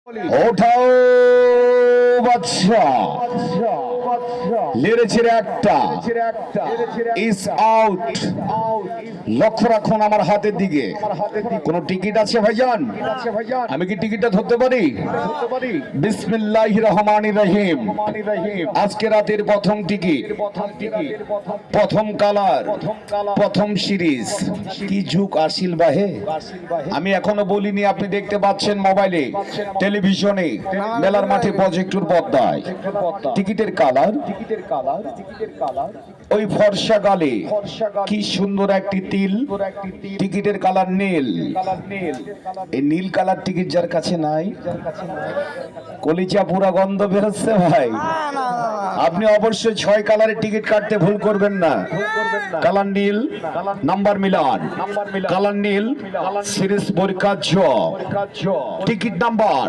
ওঠাও বাদশা, লেড়েছে একটা ইস আউট। লক্ষ্য রাখুন আমার হাতের দিকে। কোন টিকিট আছে ভাইজান? আমি কি টিকিটটা ধরতে পারি? বিসমিল্লাহির রহমানির রহিম। আজকে রাতের প্রথম টিকিট, প্রথম কালার, প্রথম সিরিজ। কি যুগ আসিল বাহে। আমি এখনো বলিনি, আপনি দেখতে পাচ্ছেন মোবাইলে, টেলিভিশনে, মেলার মাঠে, প্রজেক্টর পর্দায়। টিকিটের কালার, ওই ফর্সা গালে কি সুন্দর একটি তিল। টিকিটের কালার নীল। এই নীল কালার টিকিট যার কাছে নাই, কলিজা পুরা গন্ধ বেরোচ্ছে ভাই। আপনি অবশ্যই 6 কালারের টিকিট কাটতে ভুল করবেন না। কালার নীল, নাম্বার মিলান। কালার নীল, সিরিজ পরীক্ষা জ, টিকিট নাম্বার